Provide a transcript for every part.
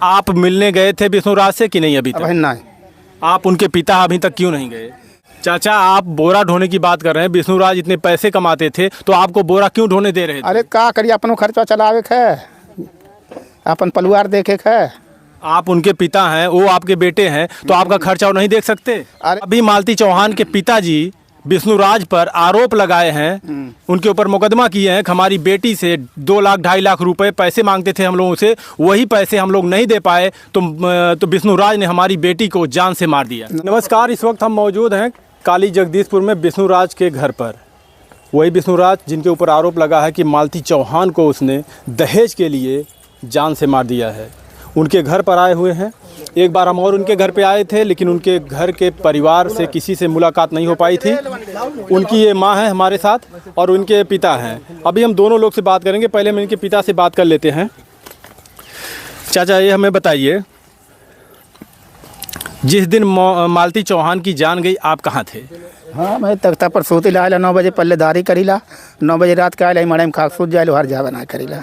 आप मिलने गए थे विष्णुराज से कि नहीं अभी तक? नहीं। आप उनके पिता अभी तक क्यों नहीं गए? चाचा, आप बोरा ढोने की बात कर रहे हैं, विष्णुराज इतने पैसे कमाते थे तो आपको बोरा क्यों ढोने दे रहे थे? अरे का करिए, अपनो खर्चा चलावे है, अपन परिवार देखे है। आप उनके पिता हैं, वो आपके बेटे हैं, तो आपका खर्चा वो नहीं देख सकते? अभी मालती चौहान के पिताजी विष्णुराज पर आरोप लगाए हैं, उनके ऊपर मुकदमा किए हैं, हमारी बेटी से 2 लाख 2.5 लाख रुपए पैसे मांगते थे हम लोगों से, वही पैसे हम लोग नहीं दे पाए तो विष्णुराज ने हमारी बेटी को जान से मार दिया। नमस्कार, इस वक्त हम मौजूद हैं काली जगदीशपुर में विष्णुराज के घर पर। वही विष्णुराज जिनके ऊपर आरोप लगा है कि मालती चौहान को उसने दहेज के लिए जान से मार दिया है। उनके घर पर आए हुए हैं। एक बार हम और उनके घर पे आए थे, लेकिन उनके घर के परिवार से किसी से मुलाकात नहीं हो पाई थी। उनकी ये माँ है हमारे साथ और उनके पिता हैं। अभी हम दोनों लोग से बात करेंगे। पहले हम इनके पिता से बात कर लेते हैं। चाचा, ये हमें बताइए, जिस दिन मालती चौहान की जान गई आप कहाँ थे? हाँ, मैं तख्ता पर सोते लाला 9 बजे पल्लेदारी करीला, 9 बजे रात का आए मड़े में खाक सूझ जाए हर जा बना करीला।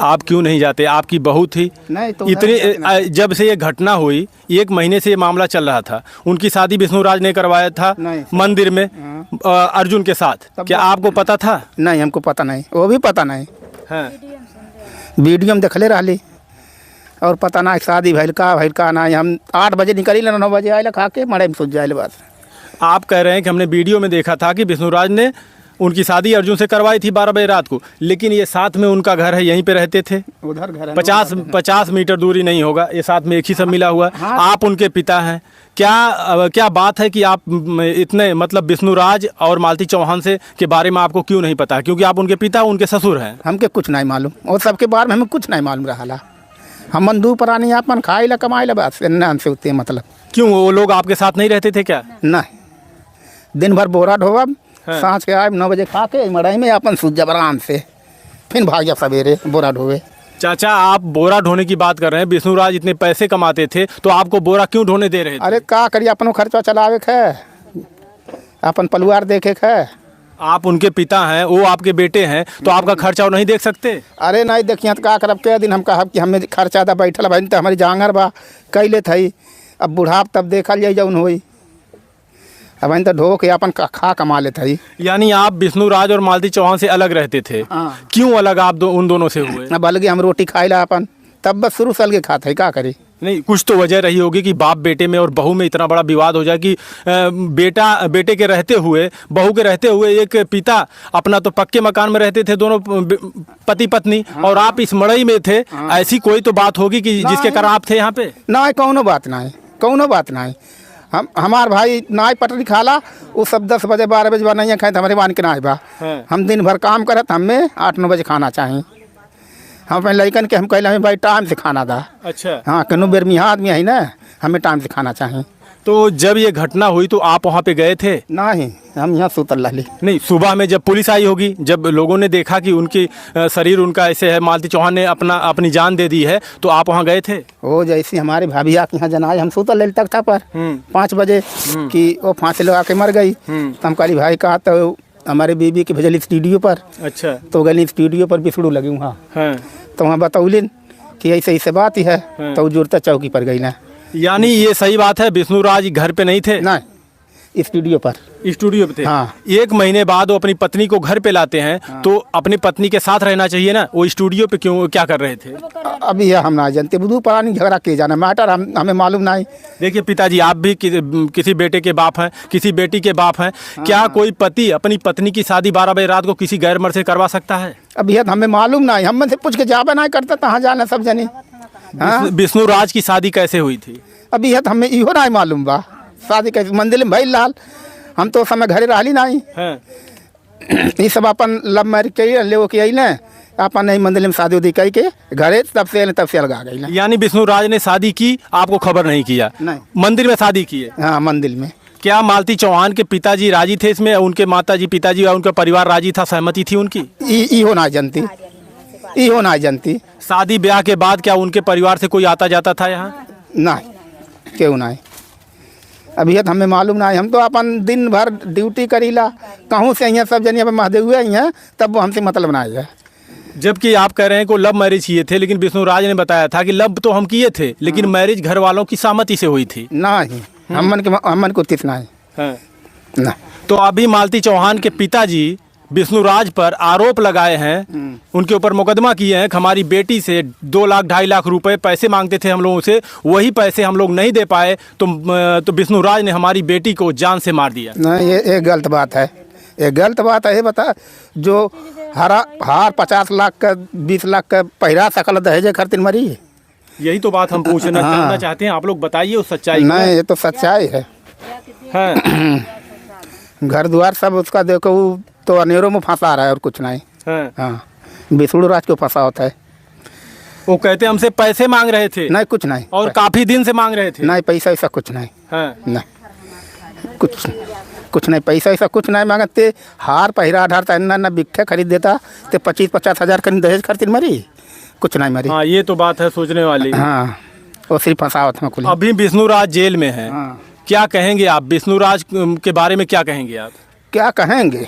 आप क्यों नहीं जाते? आपकी बहू थी। नहीं तो इतने जब से ये घटना हुई 1 महीने से ये मामला चल रहा था। उनकी शादी विष्णुराज ने करवाया था मंदिर में अर्जुन के साथ। क्या आपको पता था? नहीं, हमको पता नहीं, वो भी पता नहीं। हाँ, वीडियो में देखले रही और पता ना शादी भैल का ना। हम 8 बजे निकली 9 बजे आए खा के मड़े में सूझ जाए बस। आप कह रहे हैं कि हमने वीडियो में देखा था कि विष्णुराज ने उनकी शादी अर्जुन से करवाई थी 12 बजे रात को, लेकिन ये साथ में उनका घर है, यहीं पे रहते थे। उधर घर है, 50 मीटर दूरी नहीं होगा, ये साथ में एक ही सब मिला हुआ। हाँ। आप उनके पिता हैं। क्या बात है कि आप इतने मतलब विष्णुराज और मालती चौहान से के बारे में आपको क्यों नहीं पता? क्योंकि आप उनके पिता, उनके ससुर हैं। हमके कुछ नहीं मालूम और सबके बारे में हमें कुछ नहीं मालूम रहा। हम मंदू परानी अपन खाई ला कमाई ला बस, हमसे उतने मतलब। क्यों, वो लोग आपके साथ नहीं रहते थे क्या? नहीं, दिन भर बोरा ढोब, सांझ के आए 9 बजे खा के मड़ाई में अपन सूझ जब आराम से, फिर भाग जा सवेरे बोरा ढोवे। चाचा, आप बोरा ढोने की बात कर रहे हैं, विष्णुराज इतने पैसे कमाते थे तो आपको बोरा क्यों ढोने दे रहे थे? अरे का करिए, अपनो खर्चा चलावे है, अपन परिवार देखे है। आप उनके पिता हैं, वो आपके बेटे हैं, तो आपका खर्चा वो नहीं देख सकते? अरे नहीं देखिए तो का करब, के दिन हम कहब कि हमें खर्चा था बैठल भाई, तो हमारी जांगर बा कैले थी। अब बुढ़ाप तब देखल जाए जौन होई, अब तो ढो के अपन खा कमा लेते ही। यानी आप विष्णुराज और मालती चौहान से अलग रहते थे? हाँ। क्यों अलग आप उन दोनों से हुए? अब अलग हम रोटी खाई ला अपन, तब बस शुरू से अलग खाते, क्या करी। नहीं, कुछ तो वजह रही होगी कि बाप बेटे में और बहू में इतना बड़ा विवाद हो जाए कि बेटे के रहते हुए, बहू के रहते हुए एक पिता अपना तो पक्के मकान में रहते थे दोनों पति पत्नी। हाँ। और आप इस मड़ई में थे। हाँ। ऐसी कोई तो बात होगी कि जिसके कारण आप थे यहाँ पे? ना, कौनो बात नहीं। हमार भाई नाई पटरी खाला, वो सब 10 बजे 12 बजे नहीं खाए हमारे मान के नाई बा। हम दिन भर काम करत, हमें 8-9 बजे खाना चाहिए। हम अपने लड़कन के हम कहला हमें भाई टाइम से खाना दा। अच्छा। हाँ, कनो बेरमी आदमी है ना, हमें टाइम से खाना चाहिए। तो जब ये घटना हुई तो आप वहाँ पे गए थे? नहीं, हम यहाँ सुतल रही। नहीं, सुबह में जब पुलिस आई होगी, जब लोगों ने देखा कि उनकी शरीर उनका ऐसे है, मालती चौहान ने अपनी जान दे दी है, तो आप वहाँ गए थे? वो जैसे हमारे भाभी के यहाँ जनाज, हम सुतल रही तख्ता पर 5 बजे कि वो फांसी लगा के मर गई। तो हम कही भाई का, तो हमारे बीबी के भेजल स्टूडियो पर। अच्छा। तो गली स्टूडियो पर बिछड़ू लगी वहाँ। हाँ। तो वहाँ बतौलिन कि ऐसे बात ही है। हाँ। तो जुड़ता चौकी पर गई ना। यानी ये सही बात है, विष्णुराज घर पे नहीं थे? नहीं, स्टूडियो पर थे। हाँ। 1 महीने बाद वो अपनी पत्नी को घर पे लाते हैं। हाँ। तो अपनी पत्नी के साथ रहना चाहिए ना, वो स्टूडियो पे क्या कर रहे थे? अभी हम ना जानते, बुद्धू पुरानी झगड़ा के जाना मैटर हमें मालूम नहीं। देखिए पिताजी, आप भी किसी बेटे के बाप हैं, किसी बेटी के बाप हैं। हाँ। क्या कोई पति अपनी पत्नी की शादी 12 बजे रात को किसी गैर मर्द से करवा सकता है? अभी हमें मालूम नहीं, हम से पूछ के जाबा नहीं करता, कहाँ जाना सब जनी। विष्णुराज की शादी कैसे हुई थी? अभी हमें इहो नहीं मालूम बा, शादी कैसे मंदिर में भइल लाल, हम तो समय घरे रही नहीं। ये सब अपन लव मैरिज के ले के ना, अपन नहीं मंदिर में शादी उदी कही के घरे तब से लगा गई। यानी विष्णुराज ने शादी की, आपको खबर नहीं किया? नहीं, मंदिर में शादी की है? हाँ, मंदिर में। क्या मालती चौहान के पिताजी राजी थे इसमें? उनके माताजी, पिताजी और उनका परिवार राजी था, सहमति थी उनकी? इहो ना जानती। शादी ब्याह के बाद क्या उनके परिवार से कोई आता जाता था यहाँ? नहीं, क्यों नहीं, अभी हमें मालूम नहीं। हम तो अपन दिन भर ड्यूटी करीला, कहूँ से यहाँ सब जनिए महादेव हुए हैं, तब वो हमसे मतलब ना है। जबकि आप कह रहे हैं कि लव मैरिज किए थे, लेकिन विष्णुराज ने बताया था कि लव तो हम किए थे, लेकिन मैरिज घर वालों की सहमति से हुई थी। नहीं, हमन को कितना है ना। तो अभी मालती चौहान के पिताजी विष्णुराज पर आरोप लगाए हैं, उनके ऊपर मुकदमा किए हैं। हमारी बेटी से 2 लाख 2.5 लाख रुपए पैसे मांगते थे हम लोगों से, वही पैसे हम लोग नहीं दे पाए, तो विष्णुराज ने हमारी बेटी को जान से मार दिया। नहीं, ये गलत बात है, ये गलत बात है। ये बता, जो हार 50 लाख का 20 लाख का पहिरा सकल दहेज खातिर मरी। यही तो बात हम पूछना जानना चाहते हैं, आप लोग बताइए उस सच्चाई। नहीं, ये तो सच्चाई है। घर द्वार सब उसका देखो, तो अनेरों में फंसा रहा है और कुछ नहीं। हाँ, विष्णुराज को फंसा होता है। वो कहते हमसे पैसे मांग रहे थे। नहीं, कुछ नहीं, और काफी दिन से मांग रहे थे। नहीं, पैसा ऐसा कुछ नहीं। नहीं, कुछ नहीं, पैसा ऐसा कुछ नहीं मांगते। हार पहिरा ढारता ना बिख्या खरीद देता तो 25-50 हज़ार का दहेज खातिर मरी, कुछ नहीं मरी। हाँ, ये तो बात है सोचने वाली। हाँ, वो सिर्फ फंसावत में। अभी विष्णुराज जेल में है। क्या कहेंगे आप विष्णुराज के बारे में? क्या कहेंगे आप? क्या कहेंगे,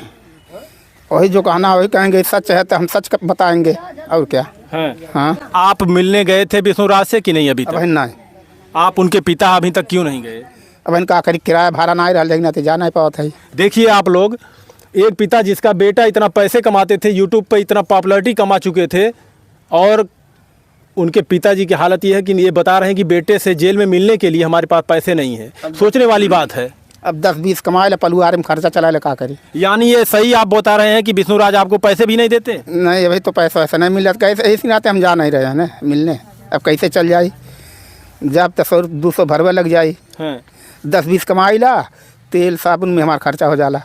वही जो कहना वही कहेंगे। सच है तो हम सच बताएंगे, और क्या। हाँ, आप मिलने गए थे विष्णुराज से कि नहीं? अभी तक नहीं। आप उनके पिता अभी तक क्यों नहीं गए? अब इनका करीब किराया भाड़ा ना रहा, लेकिन तो जा नहीं पाता है। देखिए आप लोग, एक पिता जिसका बेटा इतना पैसे कमाते थे, यूट्यूब पे इतना पॉपुलैरिटी कमा चुके थे, और उनके पिताजी की हालत ये है कि ये बता रहे हैं कि बेटे से जेल में मिलने के लिए हमारे पास पैसे नहीं है। सोचने वाली बात है। अब 10-20 कमाए ले, पलुआर में खर्चा चला ले, का करी। यानी ये सही आप बता रहे हैं कि विष्णुराज आपको पैसे भी नहीं देते? नहीं, अभी तो पैसा ऐसा नहीं मिल रहा। कैसे ऐसे नाते हम जा नहीं रहे हैं ना मिलने। अब कैसे चल जाए, जब तो 100-200 भरवे लग जाए। 10-20 कमाई ला, तेल साबुन में हमारा खर्चा हो जाला।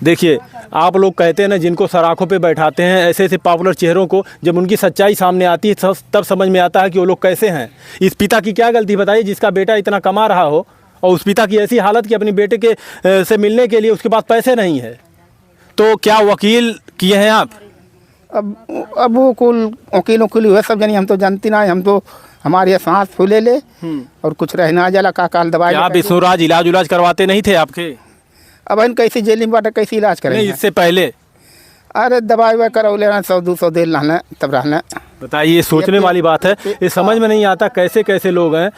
देखिए आप लोग कहते हैं ना, जिनको सराखों पे बैठाते हैं ऐसे ऐसे पॉपुलर चेहरों को, जब उनकी सच्चाई सामने आती है तब समझ में आता है कि वो लोग कैसे हैं। इस पिता की क्या गलती बताइए, जिसका बेटा इतना कमा रहा हो, और उस पिता की ऐसी हालत कि अपने बेटे के से मिलने के लिए उसके पास पैसे नहीं है। तो क्या वकील किए हैं आप? अब वो कुल वकीलों के लिए सब जानी, हम तो जानती ना। हम तो हमारे यहाँ सांस फूले ले और कुछ रहना जाला, का काल दवाई। आप विष्णुराज इलाज करवाते नहीं थे आपके? अब इन कैसे जेल में बाटे, कैसे इलाज करें? नहीं, इससे पहले अरे दवाई ववाई करा ले 100-200 दे रहना, तब रहना। बताइए, सोचने वाली बात है। ये समझ में नहीं आता कैसे कैसे लोग हैं।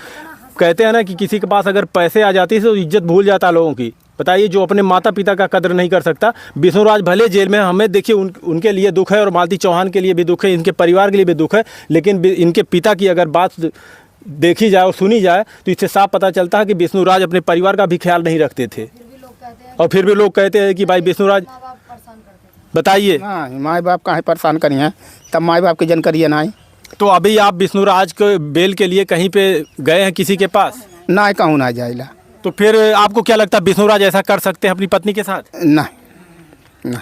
कहते हैं ना कि किसी के पास अगर पैसे आ जाती है तो इज्जत भूल जाता लोगों की। बताइए, जो अपने माता पिता का कदर नहीं कर सकता। विष्णुराज भले जेल में, हमें देखिए उनके लिए दुख है, और मालती चौहान के लिए भी दुख है, इनके परिवार के लिए भी दुख है, लेकिन इनके पिता की अगर बात देखी जाए और सुनी जाए तो इससे साफ पता चलता है कि विष्णुराज अपने परिवार का भी ख्याल नहीं रखते थे। और फिर भी लोग कहते हैं कि भाई विष्णुराज, बताइए। हाँ, माँ बाप कहाँ परेशान करी हैं, तब माँ बाप की जानकारी है ना। तो अभी आप विष्णुराज के बेल के लिए कहीं पे गए हैं किसी के पास? ना, कहूँ ना जाइला। तो फिर आपको क्या लगता है विष्णुराज ऐसा कर सकते हैं अपनी पत्नी के साथ? नहीं।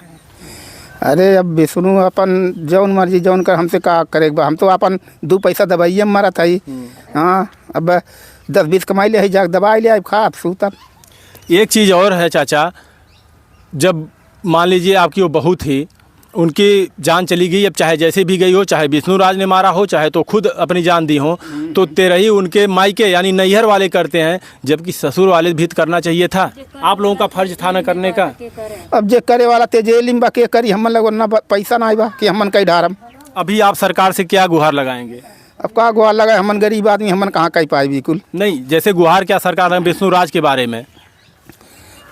अरे अब विष्णु अपन जौन मर्जी जौन कर, हमसे का करेगा। हम तो अपन 2 पैसा दवाइए में मरा था ही। हाँ, अब 10-20 कमाई ले, जा दवाई ले, खा सूता। एक चीज़ और है चाचा, जब मान लीजिए आपकी वो बहू थी, उनकी जान चली गई, अब चाहे जैसे भी गई हो, चाहे विष्णुराज ने मारा हो, चाहे तो खुद अपनी जान दी हो, तो तेरही उनके मायके यानी नैहर वाले करते हैं, जबकि ससुर वाले भी करना चाहिए था। आप लोगों का फर्ज था न करने का। अब जे करे वाला ते जेल में के करी, हमन लोग ना पैसा ना आइबा कि हमन कहीं ढारम। अभी आप सरकार से क्या गुहार लगाएंगे? अब का गुहार लगाए, हमन गरीब आदमी, हमन कहाँ कहीं पाए बिल्कुल नहीं। जैसे गुहार क्या सरकार विष्णुराज के बारे में,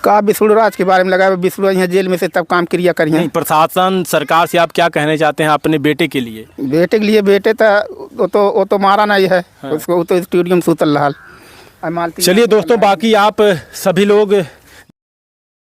का विष्णुराज के बारे में लगाए, विष्णुराज यहाँ जेल में से तब काम क्रिया करिए। नहीं, प्रशासन सरकार से आप क्या कहना चाहते हैं अपने बेटे के लिए? बेटे के लिए, बेटे वो तो मारा नहीं है। हाँ। उसको वो तो स्टूडियो में सुतल रहा। चलिए दोस्तों, बाकी आप सभी लोग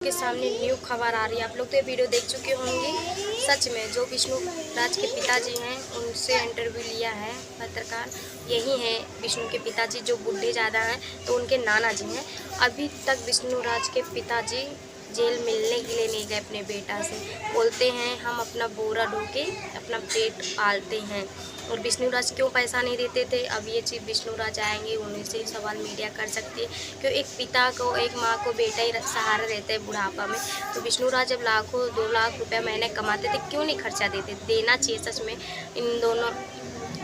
के सामने न्यू खबर आ रही है। आप लोग तो ये वीडियो देख चुके होंगे। सच में जो विष्णुराज के पिताजी हैं, उनसे इंटरव्यू लिया है पत्रकार। यही हैं विष्णु के पिताजी, जो बूढ़े ज़्यादा हैं, तो उनके नाना जी हैं। अभी तक विष्णुराज के पिताजी जेल मिलने के लिए नहीं गए अपने बेटा से। बोलते हैं हम अपना बोरा ढो के अपना पेट पालते हैं, और विष्णुराज क्यों पैसा नहीं देते थे। अब ये चीज़ विष्णुराज आएंगे, उन्हीं से सवाल मीडिया कर सकती है, क्यों एक पिता को, एक माँ को बेटा ही सहारा रहता है बुढ़ापा में। तो विष्णुराज जब लाखों 2 लाख रुपया महीने कमाते थे, क्यों नहीं खर्चा देते? देना चाहिए सच में। इन दोनों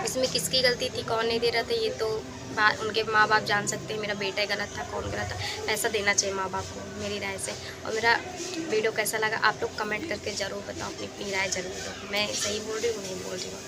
इसमें किसकी गलती थी, कौन नहीं दे रहा था, ये तो उनके माँ बाप जान सकते हैं। मेरा बेटा गलत था, कौन गलत था, पैसा देना चाहिए माँ बाप को मेरी राय से। और मेरा वीडियो कैसा लगा आप लोग कमेंट करके ज़रूर बताओ, अपनी राय ज़रूर दो। मैं सही बोल रही हूँ नहीं बोल रही हूँ।